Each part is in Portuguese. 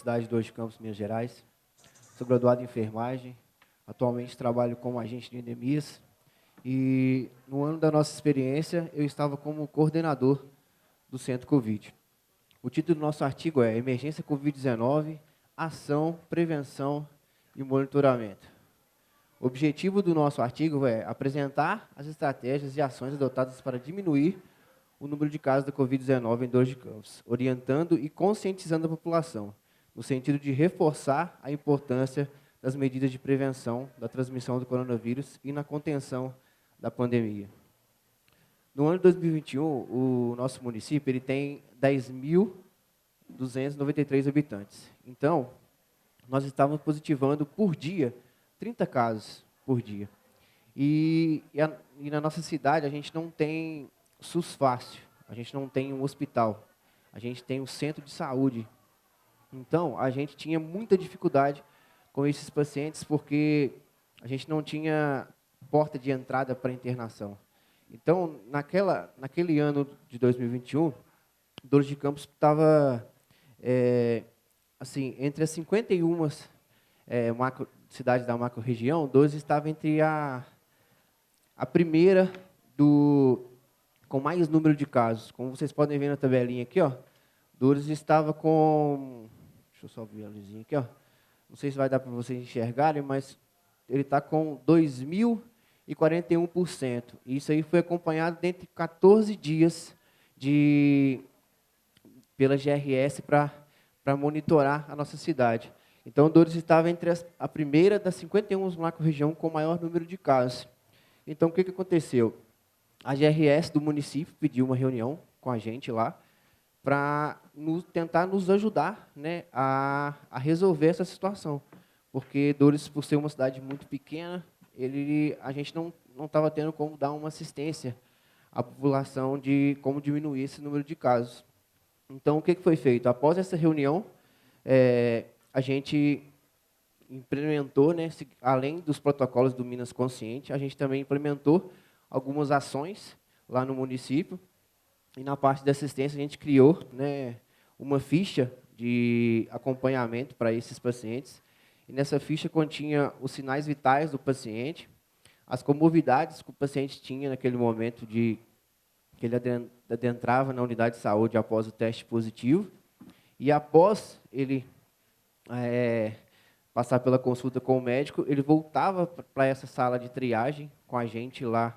Universidade de Dor de Campos, Minas Gerais. Sou graduado em enfermagem. Atualmente trabalho como agente de endemias. E no ano da nossa experiência, eu estava como coordenador do Centro Covid. O título do nosso artigo é Emergência Covid-19, Ação, Prevenção e Monitoramento. O objetivo do nosso artigo é apresentar as estratégias e ações adotadas para diminuir o número de casos da Covid-19 em Dor de Campos, orientando e conscientizando a população, no sentido de reforçar a importância das medidas de prevenção da transmissão do coronavírus e na contenção da pandemia. No ano de 2021, o nosso município ele tem 10.293 habitantes. Então, nós estávamos positivando por dia 30 casos por dia. E na nossa cidade a gente não tem SUS fácil, a gente não tem um hospital, a gente tem um centro de saúde. Então, a gente tinha muita dificuldade com esses pacientes porque a gente não tinha porta de entrada para internação. Então, naquele ano de 2021, Dor de Campos estava assim, entre as 51 cidades da macro-região, 12 estavam entre a primeira com mais número de casos. Como vocês podem ver na tabelinha aqui, ó, Dores estava com... Deixa eu só ver a luzinha aqui, ó. Não sei se vai dar para vocês enxergarem, mas ele está com 2.041%. Isso aí foi acompanhado dentro de 14 dias pela GRS para monitorar a nossa cidade. Então, Dores estava entre a primeira das 51 macro-região com maior número de casos. Então, o que aconteceu? A GRS do município pediu uma reunião com a gente lá para tentar nos ajudar, né, a resolver essa situação. Porque Dores, por ser uma cidade muito pequena, a gente não estava tendo como dar uma assistência à população de como diminuir esse número de casos. Então, o que foi feito? Após essa reunião, a gente implementou, né, além dos protocolos do Minas Consciente, a gente também implementou algumas ações lá no município. E na parte da assistência, a gente criou, né, uma ficha de acompanhamento para esses pacientes. E nessa ficha continha os sinais vitais do paciente, as comorbidades que o paciente tinha naquele momento que ele adentrava na unidade de saúde após o teste positivo. E após ele passar pela consulta com o médico, ele voltava para essa sala de triagem com a gente lá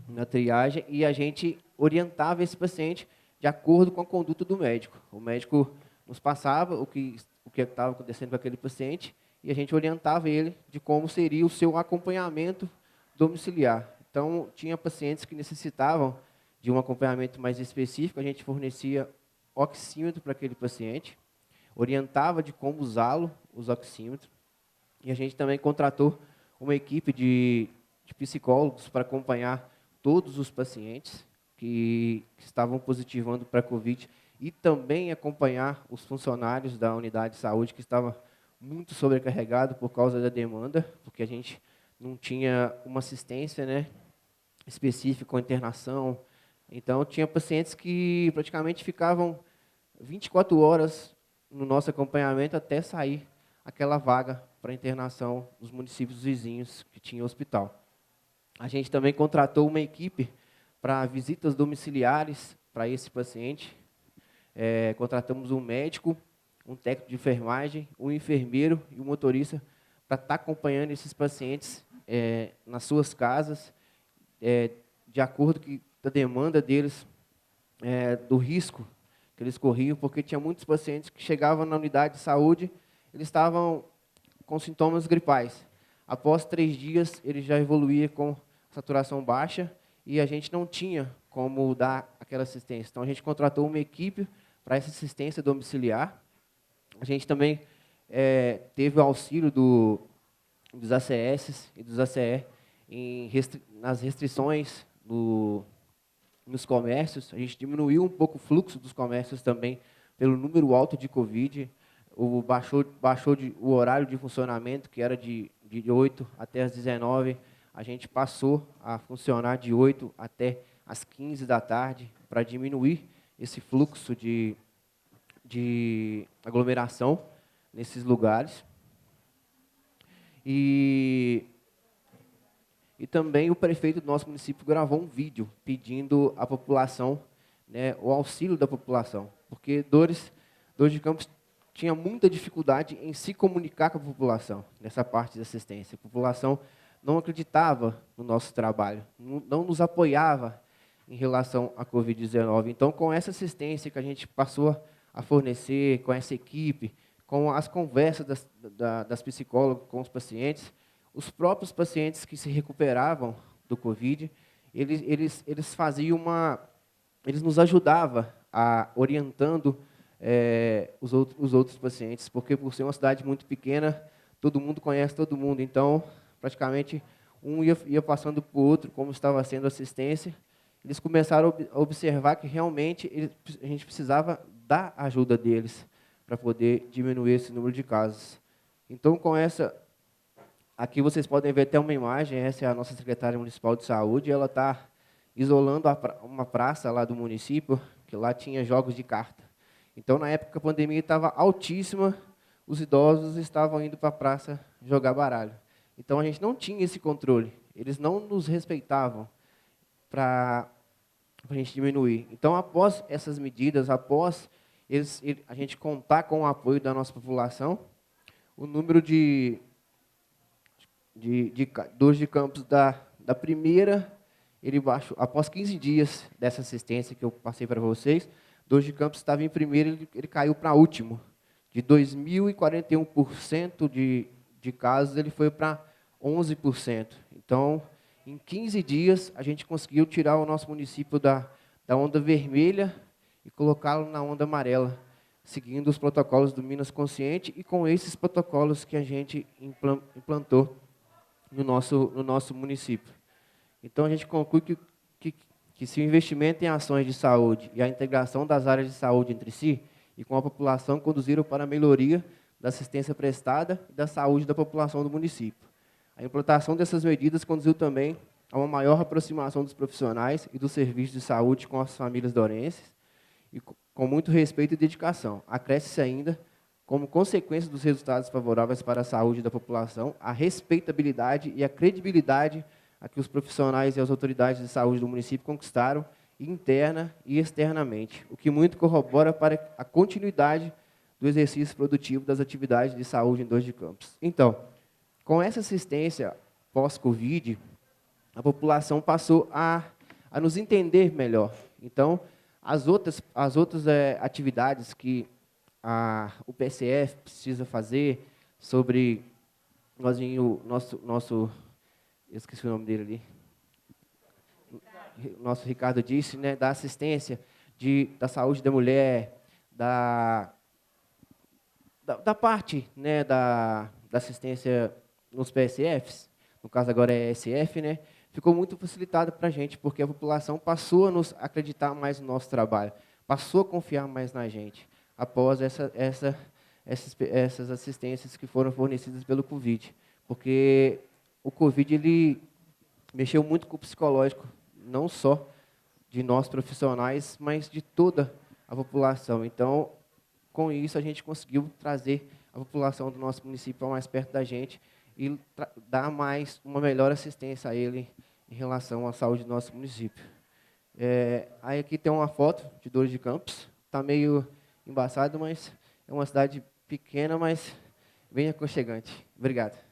na triagem e a gente orientava esse paciente de acordo com a conduta do médico. O médico nos passava o que estava acontecendo com aquele paciente e a gente orientava ele de como seria o seu acompanhamento domiciliar. Então, tinha pacientes que necessitavam de um acompanhamento mais específico, a gente fornecia oxímetro para aquele paciente, orientava de como usá-lo, os oxímetros, e a gente também contratou uma equipe de psicólogos para acompanhar todos os pacientes que estavam positivando para a Covid e também acompanhar os funcionários da unidade de saúde que estava muito sobrecarregado por causa da demanda, porque a gente não tinha uma assistência, né, específica com internação. Então, tinha pacientes que praticamente ficavam 24 horas no nosso acompanhamento até sair aquela vaga para internação nos municípios vizinhos que tinha hospital. A gente também contratou uma equipe para visitas domiciliares para esse paciente. Contratamos um médico, um técnico de enfermagem, um enfermeiro e um motorista para estar acompanhando esses pacientes nas suas casas, de acordo com a demanda deles, do risco que eles corriam, porque tinha muitos pacientes que chegavam na unidade de saúde, eles estavam com sintomas gripais. Após 3 dias, ele já evoluía com saturação baixa e a gente não tinha como dar aquela assistência. Então, a gente contratou uma equipe para essa assistência domiciliar. A gente também teve o auxílio dos ACS e dos ACE nas restrições nos comércios. A gente diminuiu um pouco o fluxo dos comércios também pelo número alto de Covid. Baixou o horário de funcionamento, que era de 8 até as 19, a gente passou a funcionar de 8 até as 15 da tarde, para diminuir esse fluxo de aglomeração. nesses lugares. E também o prefeito do nosso município gravou um vídeo pedindo à população, né, o auxílio da população, porque Dores de Campos tinha muita dificuldade em se comunicar com a população, nessa parte de assistência. A população não acreditava no nosso trabalho, não nos apoiava em relação à Covid-19. Então, com essa assistência que a gente passou a fornecer, com essa equipe, com as conversas das psicólogas com os pacientes, os próprios pacientes que se recuperavam do Covid, eles faziam eles nos ajudavam orientando os outros pacientes, porque por ser uma cidade muito pequena, todo mundo conhece todo mundo, então praticamente um ia passando para o outro como estava sendo a assistência. Eles começaram a observar que realmente a gente precisava da ajuda deles para poder diminuir esse número de casos. Então, com essa, aqui vocês podem ver até uma imagem, essa é a nossa secretária municipal de saúde, ela está isolando uma praça lá do município, que lá tinha jogos de carta. Então, na época, a pandemia estava altíssima, os idosos estavam indo para a praça jogar baralho. Então, a gente não tinha esse controle, eles não nos respeitavam para a gente diminuir. Então, após essas medidas, após a gente contar com o apoio da nossa população, o número de Dores de Campos da primeira, ele baixou, após 15 dias dessa assistência que eu passei para vocês, Dores de Campos estava em primeiro, ele caiu para último. De 2.041% de casos, ele foi para 11%. Então, em 15 dias, a gente conseguiu tirar o nosso município da onda vermelha e colocá-lo na onda amarela, seguindo os protocolos do Minas Consciente e com esses protocolos que a gente implantou no nosso município. Então, a gente conclui que se o investimento em ações de saúde e a integração das áreas de saúde entre si e com a população conduziram para a melhoria da assistência prestada e da saúde da população do município. A implantação dessas medidas conduziu também a uma maior aproximação dos profissionais e dos serviços de saúde com as famílias dorenses, e com muito respeito e dedicação. Acresce-se ainda, como consequência dos resultados favoráveis para a saúde da população, a respeitabilidade e a credibilidade a que os profissionais e as autoridades de saúde do município conquistaram, interna e externamente, o que muito corrobora para a continuidade do exercício produtivo das atividades de saúde em Dores de Campos. Então, com essa assistência pós-Covid, a população passou a nos entender melhor. Então, as outras atividades que o PSF precisa fazer sobre nosso eu esqueci o nome dele ali, nosso Ricardo disse, né, da assistência da saúde da mulher, da parte, né, da assistência nos PSFs, no caso agora é SF, né, ficou muito facilitado para a gente, porque a população passou a nos acreditar mais no nosso trabalho, passou a confiar mais na gente, após essas assistências que foram fornecidas pelo Covid. Porque o Covid ele mexeu muito com o psicológico, não só de nós profissionais, mas de toda a população. Então, com isso, a gente conseguiu trazer a população do nosso município para mais perto da gente e dar uma melhor assistência a ele em relação à saúde do nosso município. Aí aqui tem uma foto de Dores de Campos, está meio embaçado, mas é uma cidade pequena, mas bem aconchegante. Obrigado.